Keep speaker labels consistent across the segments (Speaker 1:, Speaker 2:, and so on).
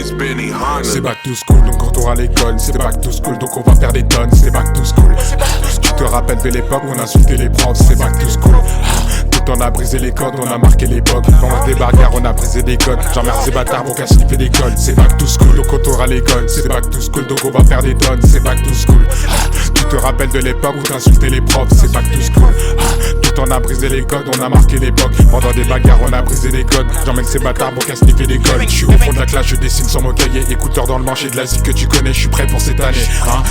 Speaker 1: it's Benny Hanna.
Speaker 2: C'est back to school, donc quand on aura l'école. C'est back to school, donc on va faire des tonnes. C'est back to school. Tu te rappelles de l'époque où on insultait les profs. C'est back to school. Tout on a brisé les codes, on a marqué l'époque. Pendant des bagarres, on a brisé des codes. J'emmerde ces bâtards pour qu'à sniffer des cols. C'est back to school, donc quand on aura l'école. C'est back to school, donc on va faire des tonnes. C'est back to school. Tu te rappelles de l'époque où t'insultais les profs. C'est back to school. Tout on a brisé les codes, on a marqué l'époque. Pendant des bagarres, on a brisé les codes. J'emmène ces bâtards pour qu'à sniffer des cols. Je suis au fond de la classe, je dessine sur mon cahier. Écouteur dans le manche et de la zik que tu connais. Je suis prêt pour cette année.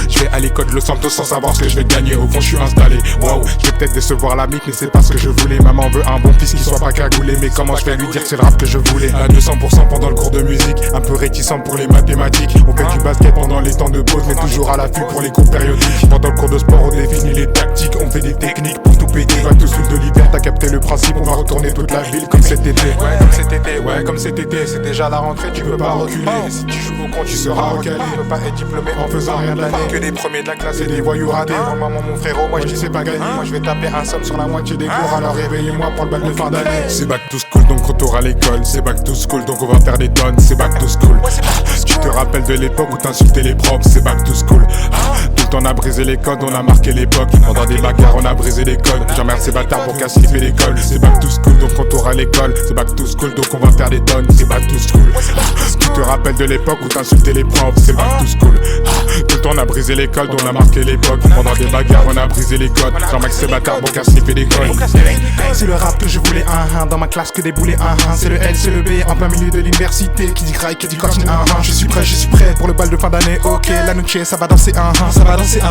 Speaker 2: Je vais à l'école de Los Santos sans savoir ce que je vais gagner. Au fond, je suis installé. Wow, je vais peut-être décevoir la mythe, mais c'est pas ce que je voulais. Maman veut un bon fils qui soit pas cagoulé. Mais comment je vais lui dire que c'est le rap que je voulais? À 200% pendant le cours de musique. Un peu réticent pour les mathématiques. On fait du basket pendant les temps de pause, mais toujours à l'affût pour les cours périodiques. Pendant le cours de sport, on définit les tactiques. On fait des techniques pour tout péter. Back to school de l'hiver, t'as capté le principe. On va retourner toute la ville comme cet été. Ouais, comme cet été, ouais, comme cet été. C'est déjà la rentrée, tu peux pas reculer. Si tu joues au con, tu seras recalé. Tu peux pas être diplômé en faisant rien de l'année. Que des premiers de la classe et des voyous ratés. Bon, maman, mon frérot, moi je dis c'est pas gagné. Moi je vais taper un somme sur la moitié des cours. Alors réveillez-moi pour le bac de fin d'année. C'est back to school, donc quand t'auras l'école. C'est back to school, donc on va faire des tonnes. C'est back to school. Tu te rappelles de l'époque où t'insultais les profs. C'est back to school. Tout le temps on a brisé les codes, on a marqué l'époque. Pendant des bagarres, on a brisé les codes. J'emmerde ces bâtards pour qu'à sniffer l'école. C'est back to school, donc quand t'auras l'école. C'est back to school, donc on va faire des tonnes. C'est back to school. Tu te rappelles de l'époque où t'insultais les profs. C'est back to school. Tout le temps on a brisé les codes, on a marqué l'époque. Pendant des bagarres, on a brisé les codes. J'emmerde ces bâtards pour qu'à sniffer des codes.
Speaker 3: C'est le rap que je voulais, dans ma classe que des boulets, c'est le L, c'est le B, en plein milieu de l'université. Qui dit graille, qui dit continue, je suis prêt pour le bal de fin d'année. Ok, la nuit ça va danser, ça va danser,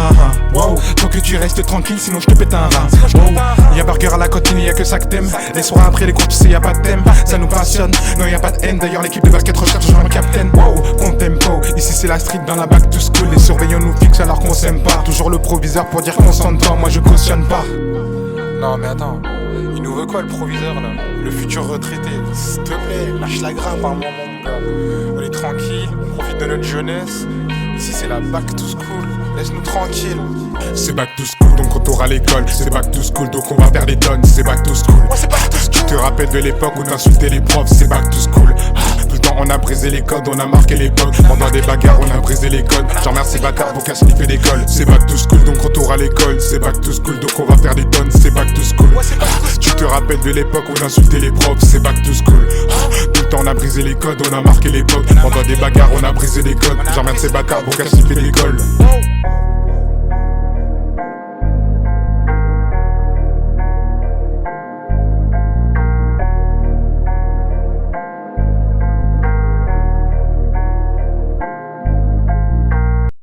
Speaker 3: wow, faut que tu restes tranquille, sinon je te pète un rein. Wow, y'a burger à la cantine, y'a que ça que t'aimes. Les soirs après les groupes, tu sais, y'a pas de thème. Ça nous passionne, non y'a pas de haine. D'ailleurs l'équipe de basket recherche un capitaine. Wow, on tempo, ici c'est la street dans la back to school. Les surveillants nous fixent alors qu'on s'aime pas. Toujours le proviseur pour dire qu'on s'entend, moi je cautionne pas.
Speaker 2: Non mais attends, il nous veut quoi le proviseur là? Le futur retraité, s'il te plaît, lâche la grappe un moment mon gars. On est tranquille, on profite de notre jeunesse. Ici c'est la back to school, laisse-nous tranquille. C'est back to school, donc quand t'auras l'école. C'est back to school, donc on va faire des tonnes. C'est back to school. Tu te rappelles de l'époque où t'insultais les profs. C'est back to school. Tout le temps on a brisé les codes, on a marqué l'époque. Pendant des bagarres on a brisé les codes. J'emmerde ces bâtards pour qu'à sniffer l'école. C'est back to school, donc quand t'auras l'école. C'est back to school, donc on va faire des tonnes. C'est back to school. Tu te rappelles de l'époque où t'insultais les profs. C'est back to school. Tout le temps on a brisé les codes, on a marqué l'époque. Pendant des bagarres on a brisé les codes. J'emmerde ces bâtards pour qu'à sniffer l'école.